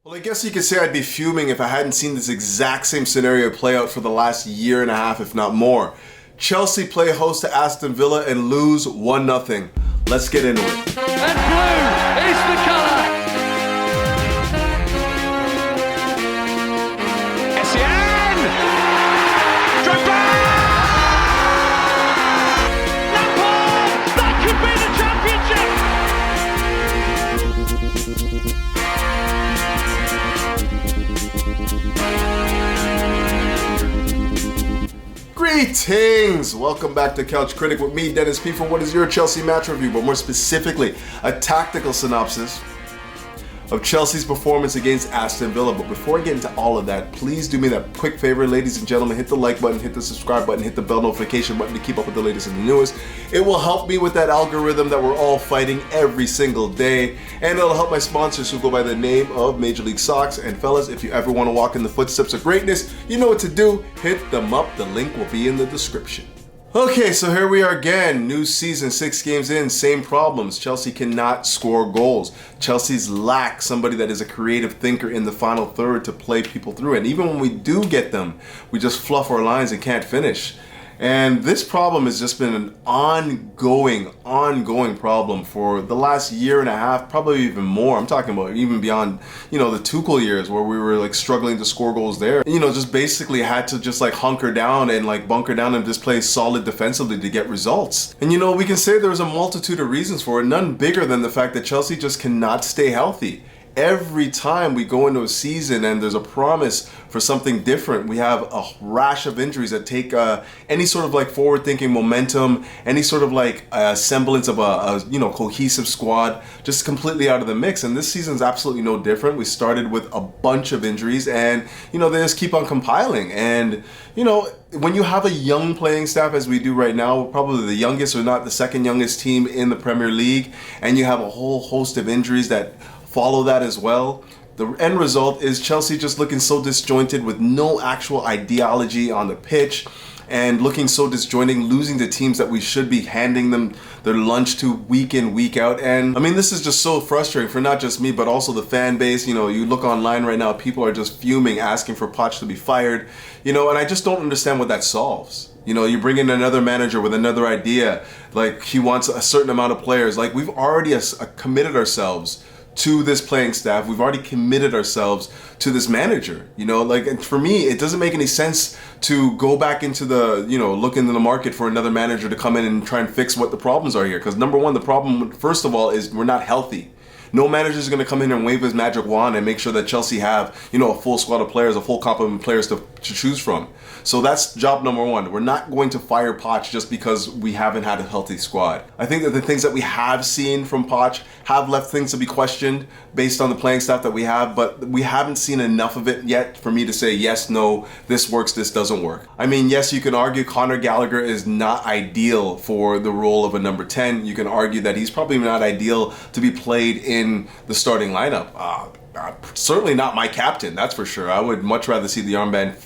Well, I guess you could say I'd be fuming if I hadn't seen this exact same scenario play out for the last year and a half, if not more. Chelsea play host to Aston Villa and lose 1-0. Let's get into it. And blue is the colour. Essien! Drogba! Lampard! That could be the championship! Greetings! Welcome back to Couch Critic with me, Dennis P, for what is your Chelsea match review, but more specifically, a tactical synopsis of Chelsea's performance against Aston Villa. But before I get into all of that, please do me that quick favor, ladies and gentlemen. Hit the like button, hit the subscribe button, hit the bell notification button to keep up with the latest and the newest. It will help me with that algorithm that we're all fighting every single day, and it'll help my sponsors who go by the name of Major League Socks. And fellas, if you ever want to walk in the footsteps of greatness, you know what to do. Hit them up. The link will be in the description. Okay, so here we are again. New season, 6 games in, same problems. Chelsea cannot score goals. Chelsea's lack somebody that is a creative thinker in the final third to play people through. And even when we do get them, we just fluff our lines and can't finish. And this problem has just been an ongoing problem for the last year and a half, probably even more. I'm talking about even beyond, the Tuchel years where we were like struggling to score goals there. Just basically had to just like hunker down and like bunker down and just play solid defensively to get results. And we can say there's a multitude of reasons for it, none bigger than the fact that Chelsea just cannot stay healthy. Every time we go into a season and there's a promise for something different, we have a rash of injuries that take any sort of like forward-thinking momentum, any sort of like semblance of a cohesive squad, just completely out of the mix. And this season's absolutely no different. We started with a bunch of injuries, and they just keep on compiling. And when you have a young playing staff as we do right now, probably the youngest or not the second youngest team in the Premier League, and you have a whole host of injuries that follow that as well, the end result is Chelsea just looking so disjointed with no actual ideology on the pitch and looking so disjointed, losing to teams that we should be handing them their lunch to week in, week out. And I mean, this is just so frustrating for not just me, but also the fan base. You look online right now, people are just fuming, asking for Poch to be fired, and I just don't understand what that solves. You bring in another manager with another idea, like he wants a certain amount of players. Like we've already committed ourselves to this playing staff. We've already committed ourselves to this manager, and for me, it doesn't make any sense to go back into the, look into the market for another manager to come in and try and fix what the problems are here. Because number one, the problem, first of all, is we're not healthy. No manager is going to come in and wave his magic wand and make sure that Chelsea have, a full squad of players, a full complement of players to choose from. So that's job number one. We're not going to fire Poch just because we haven't had a healthy squad. I think that the things that we have seen from Poch have left things to be questioned based on the playing staff that we have, but we haven't seen enough of it yet for me to say, yes, no, this works, this doesn't work. I mean, yes, you can argue Conor Gallagher is not ideal for the role of a number 10. You can argue that he's probably not ideal to be played in the starting lineup. Certainly not my captain, that's for sure. I would much rather see the armband,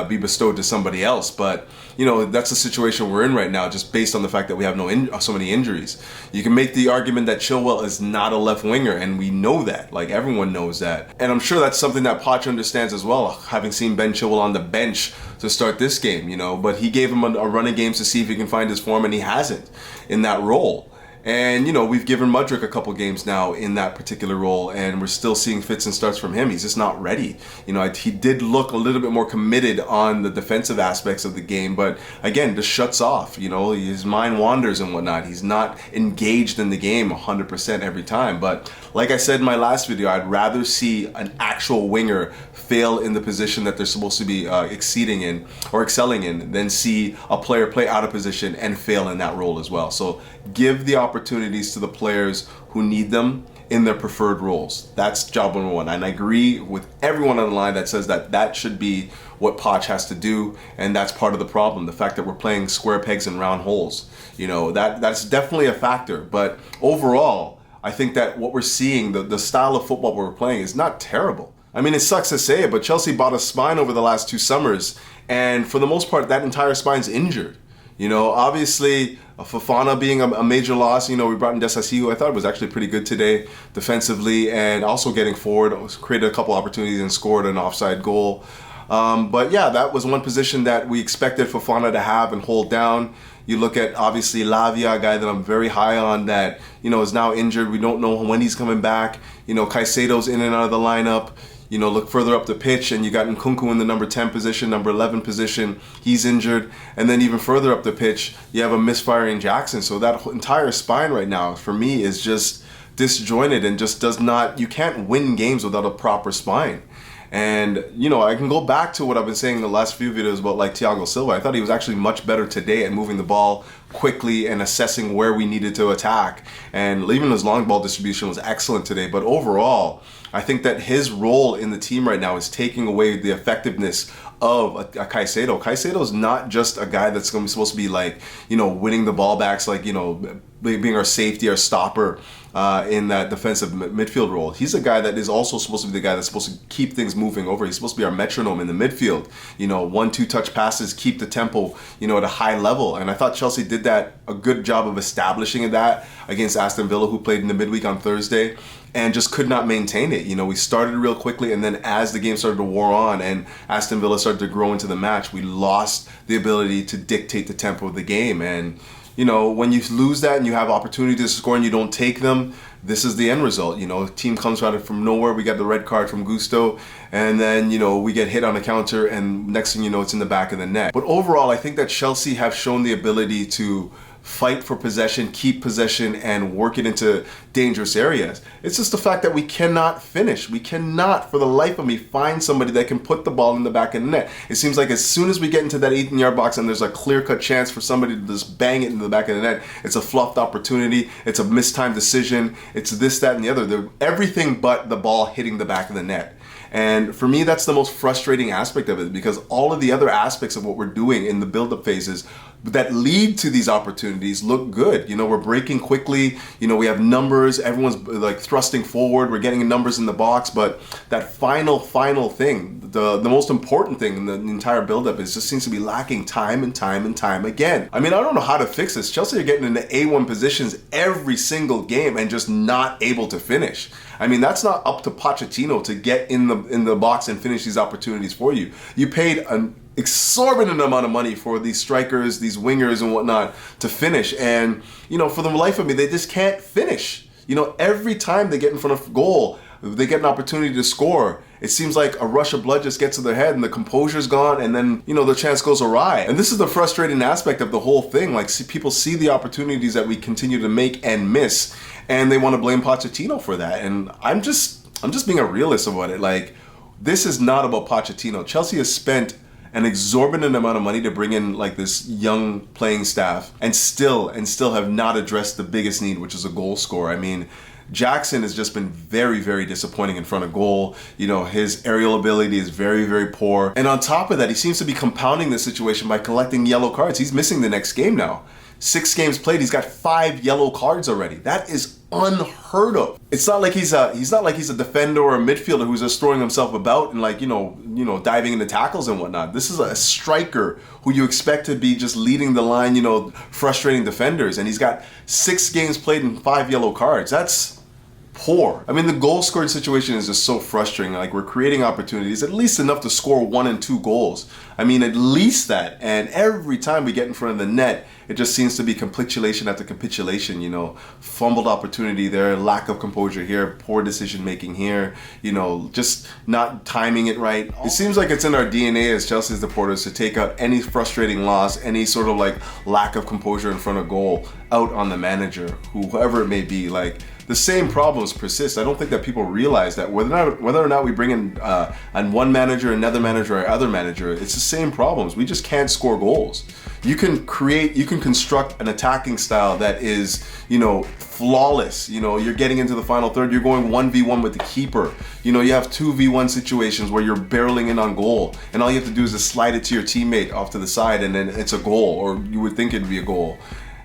be bestowed to somebody else. But that's the situation we're in right now, just based on the fact that we have so many injuries. You can make the argument that Chilwell is not a left winger, and we know that. Like everyone knows that, and I'm sure that's something that Poch understands as well, having seen Ben Chilwell on the bench to start this game. But he gave him a run of games to see if he can find his form, and he hasn't in that role. And, we've given Mudryk a couple games now in that particular role, and we're still seeing fits and starts from him. He's just not ready. He did look a little bit more committed on the defensive aspects of the game, but again, just shuts off. His mind wanders and whatnot. He's not engaged in the game 100% every time. But like I said in my last video, I'd rather see an actual winger fail in the position that they're supposed to be excelling in than see a player play out of position and fail in that role as well. So give the opportunities to the players who need them in their preferred roles. That's job number one. And I agree with everyone on the line that says that should be what Poch has to do, and that's part of the problem. The fact that we're playing square pegs and round holes. That's definitely a factor. But overall, I think that what we're seeing, the style of football we're playing is not terrible. I mean, it sucks to say it, but Chelsea bought a spine over the last 2 summers, and for the most part, that entire spine's injured. Obviously, Fofana being a major loss. We brought in Disasi, who I thought was actually pretty good today defensively, and also getting forward, created a couple opportunities and scored an offside goal. But yeah, that was one position that we expected Fofana to have and hold down. You look at, obviously, Lavia, a guy that I'm very high on that, is now injured. We don't know when he's coming back. Caicedo's in and out of the lineup. Look further up the pitch, and you got Nkunku in the number 10 position, number 11 position. He's injured. And then even further up the pitch, you have a misfiring Jackson. So that entire spine right now, for me, is just disjointed and just does not, you can't win games without a proper spine. And, I can go back to what I've been saying in the last few videos about like Thiago Silva. I thought he was actually much better today at moving the ball quickly and assessing where we needed to attack. And even his long ball distribution was excellent today. But overall, I think that his role in the team right now is taking away the effectiveness of a Caicedo. Caicedo's not just a guy that's supposed to be like, winning the ball backs, like, being our safety, our stopper in that defensive midfield role. He's a guy that is also supposed to be the guy that's supposed to keep things moving over. He's supposed to be our metronome in the midfield. 1-2 touch passes, keep the tempo, at a high level. And I thought Chelsea did that, a good job of establishing that against Aston Villa, who played in the midweek on Thursday, and just could not maintain it. We started real quickly, and then as the game started to war on and Aston Villa started to grow into the match, we lost the ability to dictate the tempo of the game. And when you lose that and you have opportunities to score and you don't take them, this is the end result. Team comes out from nowhere. We got the red card from Gusto, and then, we get hit on a counter, and next thing you know, it's in the back of the net. But overall, I think that Chelsea have shown the ability to fight for possession, keep possession, and work it into dangerous areas. It's just the fact that we cannot finish. We cannot, for the life of me, find somebody that can put the ball in the back of the net. It seems like as soon as we get into that 18-yard box and there's a clear-cut chance for somebody to just bang it into the back of the net, it's a fluffed opportunity, it's a mistimed decision, it's this, that, and the other. They're everything but the ball hitting the back of the net. And for me, that's the most frustrating aspect of it, because all of the other aspects of what we're doing in the build-up phases that lead to these opportunities look good. We're breaking quickly. We have numbers. Everyone's like thrusting forward. We're getting numbers in the box. But that final thing, the most important thing in the entire build-up is just seems to be lacking time and time again. I don't know how to fix this. Chelsea are getting into A1 positions every single game and just not able to finish. That's not up to Pochettino to get in the box and finish these opportunities for you. You paid an exorbitant amount of money for these strikers, these wingers and whatnot to finish, and for the life of me, they just can't finish. Every time they get in front of goal, they get an opportunity to score, it seems like a rush of blood just gets to their head and the composure's gone, and then the chance goes awry. And this is the frustrating aspect of the whole thing. Like, people see the opportunities that we continue to make and miss, and they want to blame Pochettino for that. And I'm just being a realist about it. Like, this is not about Pochettino. Chelsea has spent an exorbitant amount of money to bring in like this young playing staff and still have not addressed the biggest need, which is a goal scorer. Jackson has just been very, very disappointing in front of goal. His aerial ability is very, very poor. And on top of that, he seems to be compounding the situation by collecting yellow cards. He's missing the next game now. 6 games played, he's got 5 yellow cards already. That is unheard of. It's not like he's not like he's a defender or a midfielder who's just throwing himself about and like, diving into tackles and whatnot. This is a striker who you expect to be just leading the line, frustrating defenders. And he's got 6 games played and 5 yellow cards. That's poor. The goal scoring situation is just so frustrating. Like, we're creating opportunities, at least enough to score 1 and 2 goals. At least that. And every time we get in front of the net, it just seems to be capitulation after capitulation. Fumbled opportunity there, lack of composure here, poor decision making here, just not timing it right. It seems like it's in our DNA as Chelsea supporters to take out any frustrating loss, any sort of like lack of composure in front of goal out on the manager, whoever it may be. Like, the same problems persist. I don't think that people realize that whether or not we bring in one manager, another manager, or other manager, it's the same problems. We just can't score goals. You can construct an attacking style that is, flawless. You're getting into the final third, you're going 1v1 with the keeper. You have 2v1 situations where you're barreling in on goal, and all you have to do is just slide it to your teammate off to the side, and then it's a goal, or you would think it'd be a goal.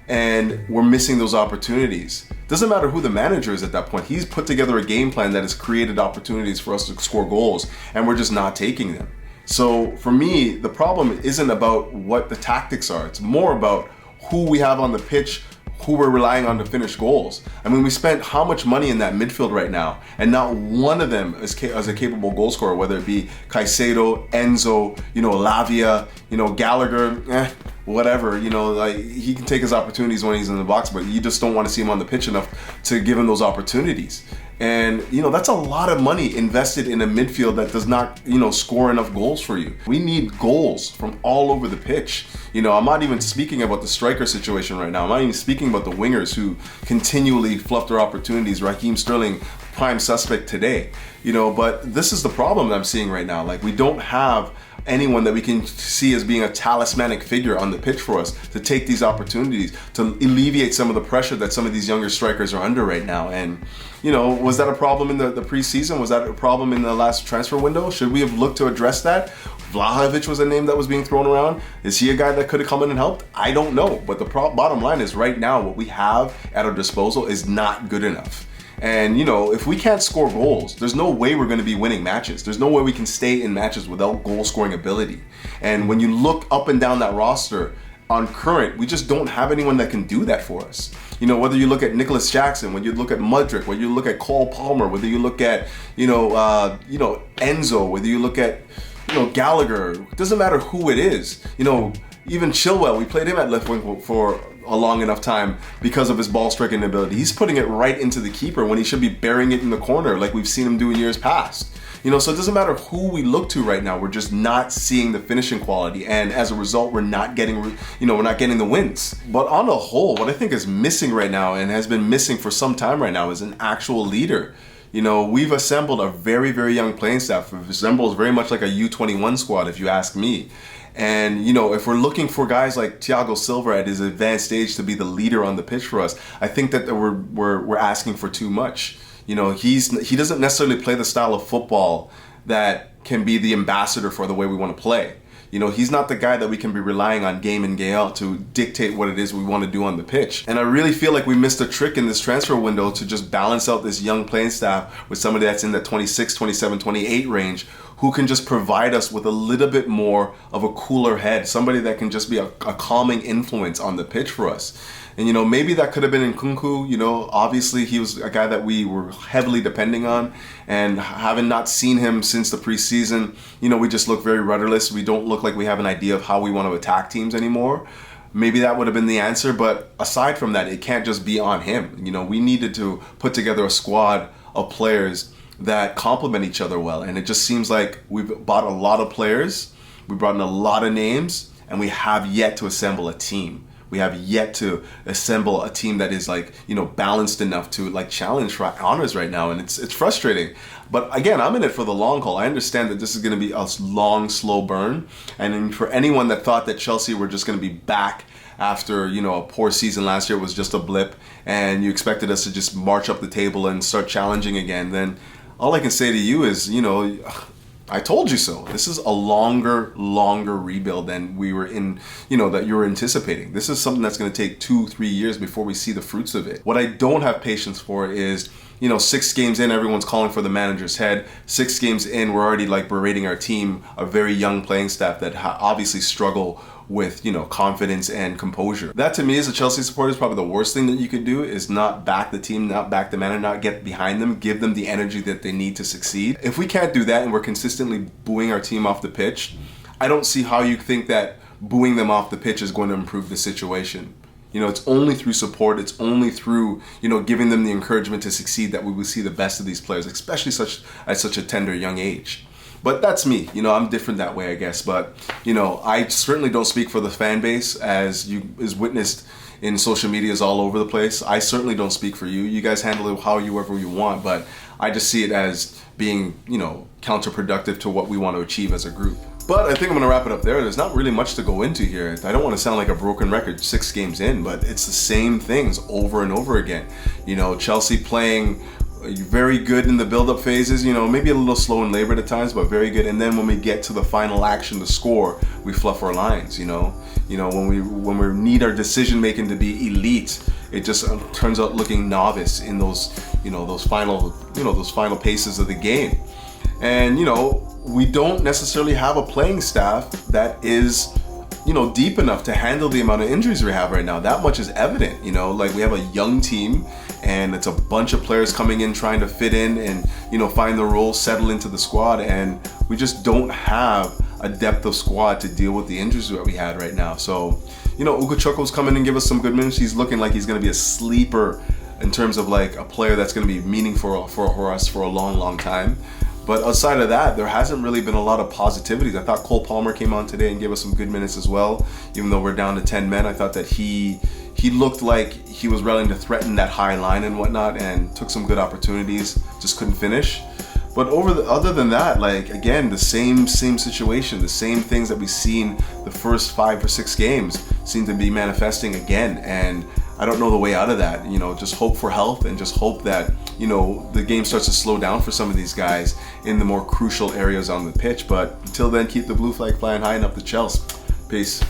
And we're missing those opportunities. Doesn't matter who the manager is at that point. He's put together a game plan that has created opportunities for us to score goals, and we're just not taking them. So for me, the problem isn't about what the tactics are. It's more about who we have on the pitch, who we're relying on to finish goals. I mean, we spent how much money in that midfield right now, and not one of them is a capable goal scorer, whether it be Caicedo, Enzo, Lavia, Gallagher, whatever, like he can take his opportunities when he's in the box, but you just don't want to see him on the pitch enough to give him those opportunities. And that's a lot of money invested in a midfield that does not score enough goals for you. We need goals from all over the pitch. I'm not even speaking about the striker situation right now. I'm not even speaking about the wingers who continually fluff their opportunities. Raheem Sterling, prime suspect today. But this is the problem that I'm seeing right now. Like, we don't have anyone that we can see as being a talismanic figure on the pitch for us to take these opportunities, to alleviate some of the pressure that some of these younger strikers are under right now. And was that a problem in the preseason? Was that a problem in the last transfer window? Should we have looked to address that? Vlahovic was a name that was being thrown around. Is he a guy that could have come in and helped? I don't know. But the bottom line is, right now, what we have at our disposal is not good enough. And if we can't score goals, there's no way we're going to be winning matches. There's no way we can stay in matches without goal scoring ability. And when you look up and down that roster on current, we just don't have anyone that can do that for us. Whether you look at Nicolas Jackson, when you look at Mudryk, whether you look at Cole Palmer, whether you look at Enzo, whether you look at Gallagher, it doesn't matter who it is. Even Chilwell, we played him at left wing for a long enough time because of his ball striking ability. He's putting it right into the keeper when he should be burying it in the corner like we've seen him do in years past. So it doesn't matter who we look to right now. We're just not seeing the finishing quality, and as a result, we're not getting the wins. But on the whole, what I think is missing right now, and has been missing for some time right now, is an actual leader. We've assembled a very, very young playing staff. It resembles very much like a U21 squad, if you ask me. And, if we're looking for guys like Thiago Silva at his advanced age to be the leader on the pitch for us, I think that we're asking for too much. He doesn't necessarily play the style of football that can be the ambassador for the way we want to play. He's not the guy that we can be relying on game in, game out to dictate what it is we want to do on the pitch. And I really feel like we missed a trick in this transfer window to just balance out this young playing staff with somebody that's in the 26, 27, 28 range, who can just provide us with a little bit more of a cooler head, somebody that can just be a calming influence on the pitch for us. And maybe that could have been Nkunku. Obviously he was a guy that we were heavily depending on, and having not seen him since the preseason, we just look very rudderless. We don't look like we have an idea of how we want to attack teams anymore. Maybe that would have been the answer, but aside from that, it can't just be on him. We needed to put together a squad of players that complement each other well, and it just seems like we've bought a lot of players, we brought in a lot of names, and we have yet to assemble a team. We have yet to assemble a team that is balanced enough to challenge for honors right now, and it's frustrating. But again, I'm in it for the long haul. I understand that this is going to be a long, slow burn, and for anyone that thought that Chelsea were just going to be back after a poor season last year was just a blip, and you expected us to just march up the table and start challenging again, then all I can say to you is, I told you so. This is a longer rebuild than we were in, that you were anticipating. This is something that's going to take 2-3 years before we see the fruits of it. What I don't have patience for is, 6 games in, everyone's calling for the manager's head. 6 games in, we're already berating our team, a very young playing staff that obviously struggle with confidence and composure. That to me as a Chelsea supporter is probably the worst thing that you could do, is not back the team, not back the manager, not get behind them, give them the energy that they need to succeed. If we can't do that and we're consistently booing our team off the pitch, I don't see how you think that booing them off the pitch is going to improve the situation. It's only through support, it's only through, giving them the encouragement to succeed that we will see the best of these players, especially at such a tender young age. But that's me, I'm different that way, I guess. But, I certainly don't speak for the fan base, as is witnessed in social medias all over the place. I certainly don't speak for you. You guys handle it however you want, but I just see it as being, counterproductive to what we want to achieve as a group. But I think I'm going to wrap it up there. There's not really much to go into here. I don't want to sound like a broken record 6 games in, but it's the same things over and over again. Chelsea playing very good in the build-up phases, maybe a little slow and labored at times, but very good. And then when we get to the final action to score, we fluff our lines. When we need our decision making to be elite, it just turns out looking novice in those final paces of the game. And we don't necessarily have a playing staff that is deep enough to handle the amount of injuries we have right now. That much is evident, like we have a young team and it's a bunch of players coming in trying to fit in and, find the roles, settle into the squad, and we just don't have a depth of squad to deal with the injuries that we had right now. So, Ugochukwu's coming and give us some good minutes. He's looking like he's going to be a sleeper in terms of like a player that's going to be meaningful for us for a long, long time. But outside of that, there hasn't really been a lot of positivities. I thought Cole Palmer came on today and gave us some good minutes as well. Even though we're down to 10 men, I thought that he looked like he was ready to threaten that high line and whatnot, and took some good opportunities, just couldn't finish. But other than that, like, again, the same situation, the same things that we've seen the first 5 or 6 games seem to be manifesting again. And I don't know the way out of that. Just hope for health and just hope that, the game starts to slow down for some of these guys in the more crucial areas on the pitch. But until then, keep the blue flag flying high and up the Chelsea. Peace.